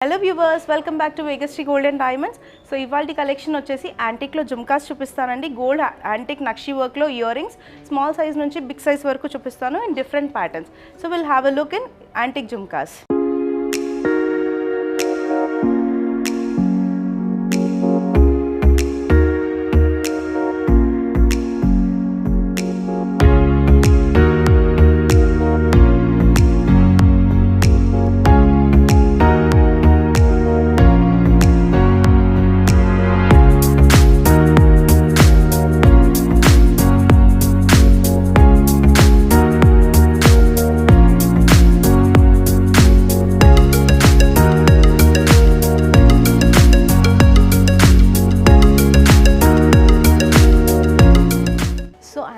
Hello viewers, welcome back to Vegashri gold and diamonds. So ఇవాల్టి collection వచ్చేసి యాంటిక్లో జుమ్కాస్ చూపిస్తానండి. గోల్డ్ యాంటిక్ నక్షి వర్క్లో ఇయర్ రింగ్స్ స్మాల్ సైజ్ నుంచి బిగ్ సైజ్ వరకు చూపిస్తాను in different patterns. So will have a look in antique jhumkas.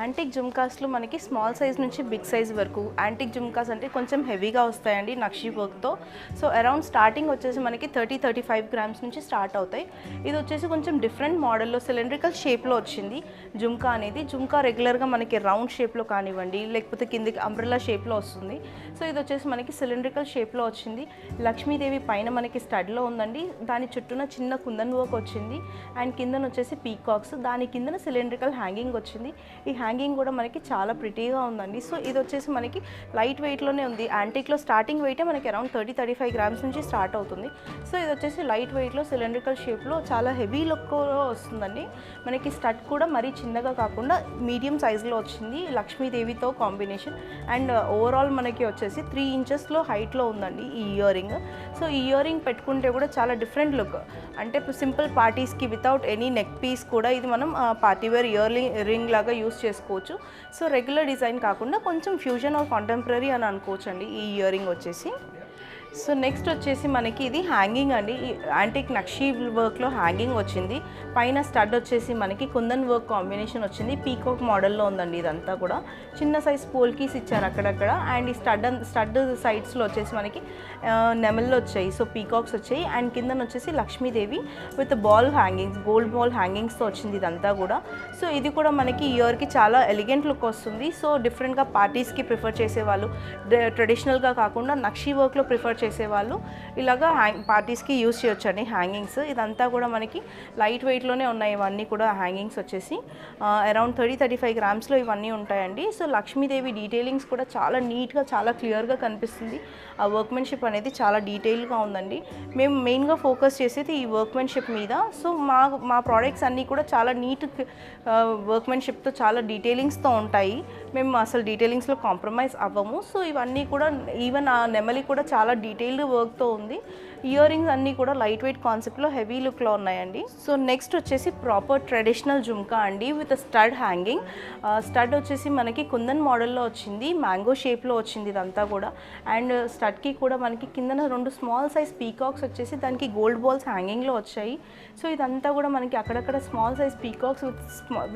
Antique జుమ్కాస్లో మనకి స్మాల్ సైజ్ నుంచి బిగ్ సైజ్ వరకు యాంటిక్ జుమ్కాస్ అంటే కొంచెం హెవీగా వస్తాయండి నక్షి వర్క్తో. సో అరౌండ్ స్టార్టింగ్ వచ్చేసి మనకి 30-35 గ్రామ్స్ నుంచి స్టార్ట్ అవుతాయి. ఇది వచ్చేసి కొంచెం డిఫరెంట్ మోడల్లో సిలిండ్రికల్ షేప్లో వచ్చింది జుమ్కా అనేది. జుమ్కా రెగ్యులర్గా మనకి రౌండ్ షేప్లో కానివ్వండి, లేకపోతే కిందికి అంబ్రెల్లా షేప్లో వస్తుంది. సో ఇది వచ్చేసి మనకి సిలిండ్రికల్ షేప్లో వచ్చింది. లక్ష్మీదేవి పైన మనకి స్టడ్లో ఉందండి, దాని చుట్టూన చిన్న కుందన్ వర్క్ వచ్చింది అండ్ కిందన వచ్చేసి పీకాక్స్, దాని కిందన సిలిండ్రికల్ హ్యాంగింగ్ వచ్చింది. ఈ హ్యాంగింగ్ కూడా మనకి చాలా ప్రిటీగా ఉందండి. సో ఇది వచ్చేసి మనకి లైట్ వెయిట్లోనే ఉంది. యాంటిక్లో స్టార్టింగ్ వెయిటే మనకి అరౌండ్ 30-35 గ్రామ్స్ నుంచి స్టార్ట్ అవుతుంది. సో ఇది వచ్చేసి లైట్ వెయిట్లో సిలిండ్రికల్ షేప్లో చాలా హెవీ లుక్లో వస్తుందండి. మనకి స్టడ్ కూడా మరీ చిన్నగా కాకుండా మీడియం సైజులో వచ్చింది లక్ష్మీదేవితో కాంబినేషన్. అండ్ ఓవరాల్ మనకి వచ్చేసి 3 ఇంచెస్లో హైట్లో ఉందండి ఈ ఇయర్ రింగ్. సో ఈ ఇయర్ రింగ్ పెట్టుకుంటే కూడా చాలా డిఫరెంట్ లుక్, అంటే సింపుల్ పార్టీస్కి వితౌట్ ఎనీ నెక్ పీస్ కూడా ఇది మనం పార్టీవేర్ ఇయర్ రింగ్ లాగా యూస్ చేసుకోవచ్చు. సో రెగ్యులర్ డిజైన్ కాకుండా కొంచెం ఫ్యూజన్ ఆర్ కాంటెంపరీ అని అనుకోవచ్చు అండి ఈ ఇయర్ రింగ్ వచ్చేసి. సో నెక్స్ట్ వచ్చేసి మనకి ఇది హ్యాంగింగ్ అండి. యాంటిక్ నక్షి వర్క్లో హ్యాంగింగ్ వచ్చింది. పైన స్టడ్ వచ్చేసి మనకి కుందన్ వర్క్ కాంబినేషన్ వచ్చింది. పీకాక్ మోడల్లో ఉందండి ఇదంతా కూడా. చిన్న సైజ్ పోల్కీస్ ఇచ్చారు అక్కడక్కడ. అండ్ ఈ స్టడ్ సైడ్స్లో వచ్చేసి మనకి నెమళ్ళు వచ్చాయి, సో పీకాక్స్ వచ్చాయి. అండ్ కిందన వచ్చేసి Lakshmidevi with ball hangings, gold ball హ్యాంగింగ్స్తో వచ్చింది ఇదంతా కూడా. సో ఇది కూడా మనకి ఇయర్కి చాలా ఎలిగెంట్ లుక్ వస్తుంది. సో డిఫరెంట్గా పార్టీస్కి ప్రిఫర్ చేసేవాళ్ళు, ట్రెడిషనల్గా కాకుండా నక్షి వర్క్లో ప్రిఫర్ చేసేవాళ్ళు ఇలాగా పార్టీస్కి యూస్ చేయొచ్చండి హ్యాంగింగ్స్. ఇదంతా కూడా మనకి లైట్ వెయిట్లోనే ఉన్నాయి ఇవన్నీ కూడా. హ్యాంగింగ్స్ వచ్చేసి అరౌండ్ 30-35 గ్రామ్స్లో ఇవన్నీ ఉంటాయండి. సో లక్ష్మీదేవి డీటెయిలింగ్స్ కూడా చాలా నీట్గా, చాలా క్లియర్గా కనిపిస్తుంది. ఆ వర్క్మెన్షిప్ అనేది చాలా డీటెయిల్గా ఉందండి. మేము మెయిన్గా ఫోకస్ చేసేది ఈ వర్క్మెన్షిప్ మీద. సో మా ప్రోడక్ట్స్ అన్నీ కూడా చాలా నీట్ వర్క్మెన్షిప్తో, చాలా డీటెయిలింగ్స్తో ఉంటాయి. మేము అసలు డీటెయిలింగ్స్లో కాంప్రమైజ్ అవ్వము. సో ఇవన్నీ కూడా ఈవెన్ ఆ నెమలి కూడా చాలా డీటెయిల్డ్ వర్క్తో ఉంది. ఇయర్ రింగ్స్ అన్నీ కూడా లైట్ వెయిట్ కాన్సెప్ట్లో హెవీ లుక్లో ఉన్నాయండి. సో నెక్స్ట్ వచ్చేసి ప్రాపర్ ట్రెడిషనల్ జుమ్కా అండి విత్ స్టడ్ హ్యాంగింగ్. స్టడ్ వచ్చేసి మనకి కుందన్ మోడల్లో వచ్చింది, మ్యాంగో షేప్లో వచ్చింది ఇదంతా కూడా. అండ్ స్టడ్కి కూడా మనకి కిందన 2 స్మాల్ సైజ్ పీకాక్స్ వచ్చేసి దానికి గోల్డ్ బాల్స్ హ్యాంగింగ్లో వచ్చాయి. సో ఇదంతా కూడా మనకి అక్కడక్కడ small size peacocks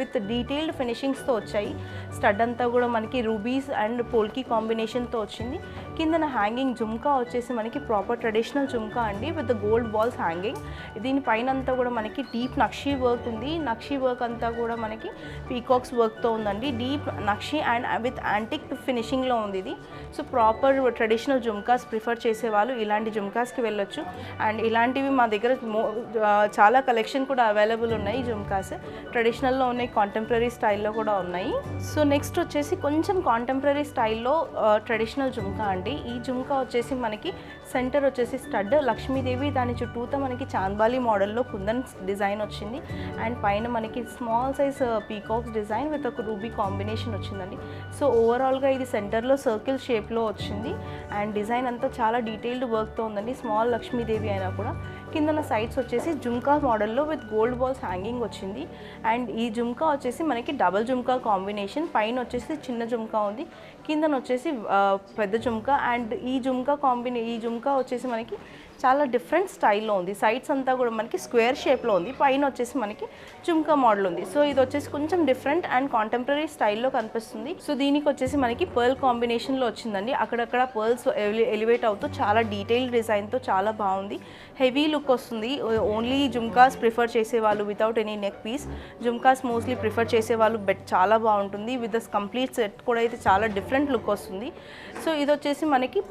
with detailed ఫినిషింగ్స్తో వచ్చాయి. స్టడ్ అంతా కూడా మనకి రూబీస్ అండ్ పోల్కీ కాంబినేషన్తో వచ్చింది. కిందన హ్యాంగింగ్ జుమ్కా వచ్చేసి మనకి ప్రాపర్ ట్రెడిషనల్ జుమ్కా అండి విత్ గోల్డ్ బాల్స్ హ్యాంగింగ్. దీనిపైన అంతా కూడా మనకి డీప్ నక్షి వర్క్ ఉంది. నక్షి వర్క్ అంతా కూడా మనకి పీకాక్స్ వర్క్తో ఉందండి. Deep nakshi and with antique ఫినిషింగ్లో ఉంది ఇది. So proper traditional jhumkas prefer చేసేవాళ్ళు ఇలాంటి జుమ్కాస్కి వెళ్ళొచ్చు. అండ్ ఇలాంటివి మా దగ్గర చాలా కలెక్షన్ కూడా అవైలబుల్ ఉన్నాయి. జుమ్కాస్ ట్రెడిషనల్లో ఉన్నాయి, కాంటెంపరీ స్టైల్లో కూడా ఉన్నాయి. సో నెక్స్ట్ వచ్చేసి కొంచెం కాంటెంపరీ స్టైల్లో ట్రెడిషనల్ జుమ్కా అండి. ఈ జుమ్కా వచ్చేసి మనకి సెంటర్ వచ్చేసి స్టడ్ లక్ష్మీదేవి, దాని చుట్టూతో మనకి చాంద్బాలి మోడల్లో కుందన్ డిజైన్ వచ్చింది. అండ్ పైన మనకి small size peacocks design with ఒక రూబీ కాంబినేషన్ వచ్చిందండి. సో ఓవరాల్గా ఇది సెంటర్లో సర్కిల్ షేప్లో వచ్చింది. అండ్ డిజైన్ అంతా చాలా డీటెయిల్డ్ వర్క్తో ఉందండి. స్మాల్ లక్ష్మీదేవి అయినా కూడా కిందన సైడ్స్ వచ్చేసి జుమ్కా మోడల్లో విత్ గోల్డ్ బాల్స్ హ్యాంగింగ్ వచ్చింది. అండ్ ఈ జుమ్కా వచ్చేసి మనకి డబల్ జుమ్కా కాంబినేషన్. పైన వచ్చేసి చిన్న జుమ్కా ఉంది, కిందన వచ్చేసి పెద్ద జుమ్కా. అండ్ ఈ జుమ్కా వచ్చేసి మనకి చాలా డిఫరెంట్ స్టైల్లో ఉంది. సైడ్స్ అంతా కూడా మనకి స్క్వేర్ షేప్లో ఉంది, పైన వచ్చేసి మనకి జుమ్కా మోడల్ ఉంది. సో ఇది వచ్చేసి కొంచెం డిఫరెంట్ అండ్ కాంటెంపరీ స్టైల్లో కనిపిస్తుంది. సో దీనికి వచ్చేసి మనకి పర్ల్ కాంబినేషన్లో వచ్చిందండి. అక్కడక్కడ పర్ల్స్ ఎలివేట్ అవుతూ చాలా డీటెయిల్డ్ డిజైన్తో చాలా బాగుంది. హెవీ లుక్ వస్తుంది. ఓన్లీ జుమ్కాస్ ప్రిఫర్ చేసేవాళ్ళు without any neck piece, jhumkas mostly prefer చేసేవాళ్ళు చాలా బాగుంటుంది. విత్ ద కంప్లీట్ సెట్ కూడా అయితే చాలా డిఫరెంట్ లుక్ వస్తుంది. సో ఇది వచ్చేసి మనకి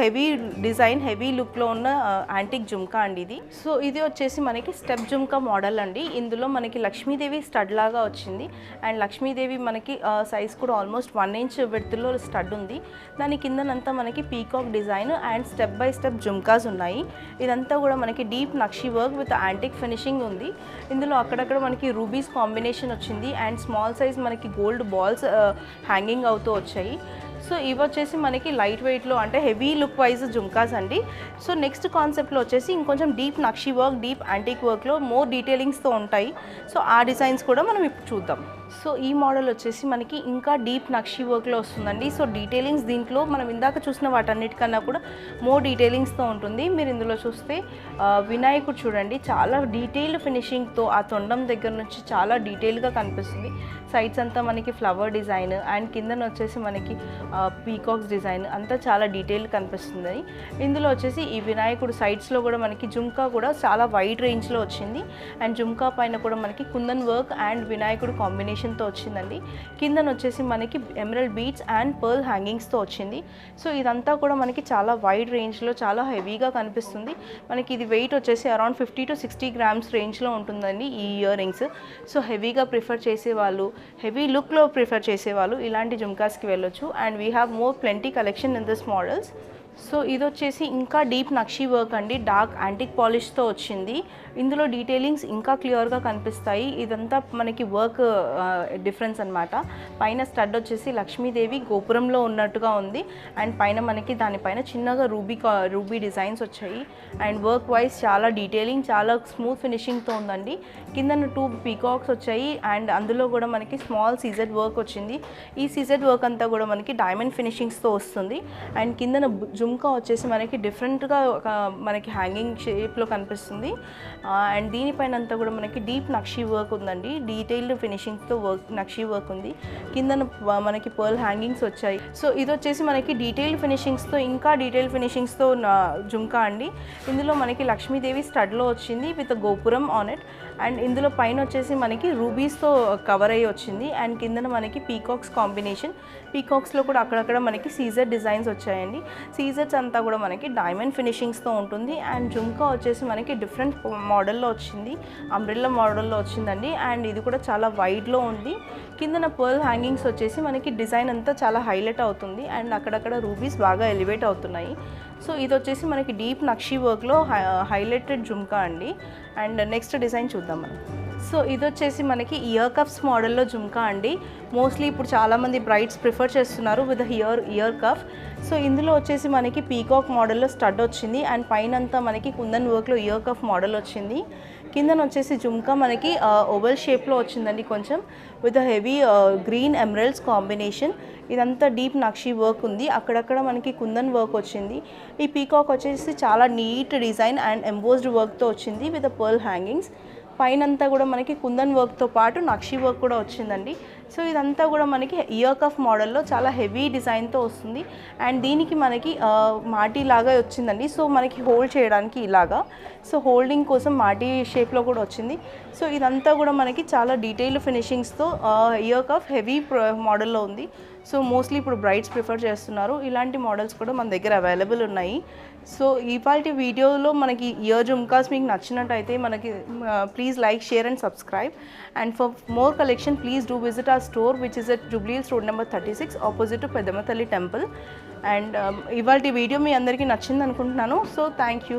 హెవీ డిజైన్, హెవీ లుక్లో ఉన్న యాంటిక్ జుమ్కా అండి ఇది. సో ఇది వచ్చేసి మనకి స్టెప్ జుమ్కా మోడల్ అండి. ఇందులో మనకి లక్ష్మీదేవి స్టడ్ లాగా వచ్చింది అండ్ లక్ష్మీదేవి మనకి సైజ్ కూడా ఆల్మోస్ట్ 1 ఇంచ్ విడ్త్లో స్టడ్ ఉంది. దాని కిందనంతా మనకి peacock design and step by step jhumkas ఉన్నాయి. ఇదంతా కూడా మనకి deep nakshi work with antique finishing ఉంది. ఇందులో అక్కడక్కడ మనకి రూబీస్ కాంబినేషన్ వచ్చింది అండ్ స్మాల్ సైజ్ మనకి గోల్డ్ బాల్స్ హ్యాంగింగ్ అవుతూ వచ్చాయి. సో ఇవి వచ్చేసి మనకి లైట్ వెయిట్లో అంటే హెవీ లుక్ వైజ్ జుమ్కాస్ అండి. సో నెక్స్ట్ కాన్సెప్ట్లో వచ్చేసి ఇంకొంచెం డీప్ నక్షి వర్క్, డీప్ యాంటిక్ వర్క్లో మోర్ డీటెయిలింగ్స్తో ఉంటాయి. సో ఆ డిజైన్స్ కూడా మనం ఇప్పుడు చూద్దాం. సో ఈ మోడల్ వచ్చేసి మనకి ఇంకా డీప్ నక్షి వర్క్లో వస్తుందండి. సో డీటెయిలింగ్స్ దీంట్లో మనం ఇందాక చూసిన వాటన్నిటికన్నా కూడా మోర్ డీటెయిలింగ్స్తో ఉంటుంది. మీరు ఇందులో చూస్తే వినాయకుడు చూడండి, చాలా డీటెయిల్డ్ ఫినిషింగ్తో ఆ తొండం దగ్గర నుంచి చాలా డీటెయిల్గా కనిపిస్తుంది. సైడ్స్ అంతా మనకి ఫ్లవర్ డిజైన్ అండ్ కిందన వచ్చేసి మనకి పీకాక్స్ డిజైన్ అంతా చాలా డీటెయిల్ కనిపిస్తుంది. ఇందులో వచ్చేసి ఈ వినాయకుడు సైడ్స్లో కూడా మనకి జుమ్కా కూడా చాలా వైడ్ రేంజ్లో వచ్చింది అండ్ జుమ్కా పైన కూడా మనకి కుందన్ వర్క్ అండ్ వినాయకుడు కాంబినేషన్తో వచ్చిందండి. కిందన వచ్చేసి మనకి ఎమరల్డ్ బీడ్స్ అండ్ పర్ల్ హ్యాంగింగ్స్తో వచ్చింది. సో ఇదంతా కూడా మనకి చాలా వైడ్ రేంజ్లో చాలా హెవీగా కనిపిస్తుంది. మనకి ఇది వెయిట్ వచ్చేసి అరౌండ్ 50 to 60 grams రేంజ్లో ఉంటుందండి ఈ ఇయర్ రింగ్స్. సో హెవీగా ప్రిఫర్ చేసేవాళ్ళు, హెవీ లుక్లో ప్రిఫర్ చేసేవాళ్ళు ఇలాంటి జుమ్కాస్కి వెళ్ళొచ్చు. And we have more plenty collection in this models. So ఇది వచ్చేసి ఇంకా డీప్ నక్షి వర్క్ అండి, డార్క్ యాంటిక్ పాలిష్తో వచ్చింది. ఇందులో డీటెయిలింగ్స్ ఇంకా క్లియర్గా కనిపిస్తాయి. ఇదంతా మనకి వర్క్ డిఫరెన్స్ అనమాట. పైన స్టడ్ వచ్చేసి లక్ష్మీదేవి గోపురంలో ఉన్నట్టుగా ఉంది అండ్ పైన మనకి దానిపైన చిన్నగా రూబీ డిజైన్స్ వచ్చాయి అండ్ వర్క్ వైజ్ చాలా డీటెయిలింగ్, చాలా స్మూత్ ఫినిషింగ్తో ఉందండి. కిందన 2 పీకాక్స్ వచ్చాయి అండ్ అందులో కూడా మనకి స్మాల్ సీజెడ్ వర్క్ వచ్చింది. ఈ సీజెడ్ వర్క్ అంతా కూడా మనకి డైమండ్ ఫినిషింగ్స్తో వస్తుంది అండ్ కిందన జుమ్కా వచ్చేసి మనకి డిఫరెంట్గా మనకి హ్యాంగింగ్ షేప్లో కనిపిస్తుంది అండ్ దీనిపైన అంతా కూడా మనకి డీప్ నక్షి వర్క్ ఉందండి. డీటెయిల్డ్ ఫినిషింగ్స్తో నక్షి వర్క్ ఉంది. కిందన మనకి పర్ల్ హ్యాంగింగ్స్ వచ్చాయి. సో ఇది వచ్చేసి మనకి డీటెయిల్డ్ ఫినిషింగ్స్తో ఇంకా డీటెయిల్డ్ ఫినిషింగ్స్తో జుమ్కా అండి. ఇందులో మనకి లక్ష్మీదేవి స్టడ్లో వచ్చింది విత్ గోపురం ఆన్ ఇట్ అండ్ ఇందులో పైన వచ్చేసి మనకి రూబీస్తో కవర్ అయ్యి వచ్చింది అండ్ కిందన మనకి పీకాక్స్ కాంబినేషన్. పీకాక్స్లో కూడా అక్కడక్కడ మనకి సీజర్ డిజైన్స్ వచ్చాయండి. సీజర్స్ అంతా కూడా మనకి డైమండ్ ఫినిషింగ్స్తో ఉంటుంది అండ్ జుమ్కా వచ్చేసి మనకి డిఫరెంట్ మోడల్లో వచ్చింది, అంబ్రెల్లా మోడల్లో వచ్చిందండి అండ్ ఇది కూడా చాలా వైడ్లో ఉంది. కిందన పర్ల్ హ్యాంగింగ్స్ వచ్చేసి మనకి డిజైన్ అంతా చాలా హైలైట్ అవుతుంది అండ్ అక్కడక్కడ రూబీస్ బాగా ఎలివేట్ అవుతున్నాయి. సో ఇది వచ్చేసి మనకి డీప్ నక్షి వర్క్లో హైలైటెడ్ జుమ్కా అండి. అండ్ నెక్స్ట్ డిజైన్ చూద్దాం మనం. సో ఇది వచ్చేసి మనకి ఇయర్ కఫ్స్ మోడల్లో జుమ్కా అండి. మోస్ట్లీ ఇప్పుడు చాలామంది బ్రైడ్స్ ప్రిఫర్ చేస్తున్నారు విత్ ఇయర్ కఫ్. సో ఇందులో వచ్చేసి మనకి పీకాక్ మోడల్లో స్టడ్ వచ్చింది అండ్ పైనంతా మనకి కుందన్ వర్క్లో ఇయర్ కఫ్ మోడల్ వచ్చింది. కిందన వచ్చేసి జుమ్కా మనకి ఓవల్ షేప్లో వచ్చిందండి కొంచెం with heavy green emeralds combination. ఇదంతా డీప్ నక్షి వర్క్ ఉంది, అక్కడక్కడ మనకి కుందన్ వర్క్ వచ్చింది. ఈ పీకాక్ వచ్చేసి చాలా నీట్ డిజైన్ అండ్ ఎంబోస్డ్ వర్క్తో వచ్చింది విత్ పర్ల్ హ్యాంగింగ్స్. పైనంతా కూడా మనకి కుందన్ వర్క్తో పాటు నక్షి వర్క్ కూడా వచ్చిందండి. సో ఇదంతా కూడా మనకి ఇయర్ కఫ్ మోడల్లో చాలా హెవీ డిజైన్తో వస్తుంది అండ్ దీనికి మనకి మాటీ లాగా వచ్చిందండి. సో మనకి హోల్డ్ చేయడానికి ఇలాగా, సో హోల్డింగ్ కోసం మాటీ షేప్లో కూడా వచ్చింది. సో ఇదంతా కూడా మనకి చాలా డీటెయిల్డ్ ఫినిషింగ్స్తో ఇయర్ కఫ్ హెవీ మోడల్లో ఉంది. సో మోస్ట్లీ ఇప్పుడు బ్రైడ్స్ ప్రిఫర్ చేస్తున్నారు. ఇలాంటి మోడల్స్ కూడా మన దగ్గర అవైలబుల్ ఉన్నాయి. సో ఇవాల్టి వీడియోలో మనకి ఇయర్ జుమ్కాస్ మీకు నచ్చినట్టయితే మనకి please like, share and subscribe. And for more collection please do visit our store which is at Jubilee Hills Road number 36 opposite to Pedamatalli temple. And ఇవాల్టి వీడియో మీ అందరికీ నచ్చింది అనుకుంటున్నాను. So thank you.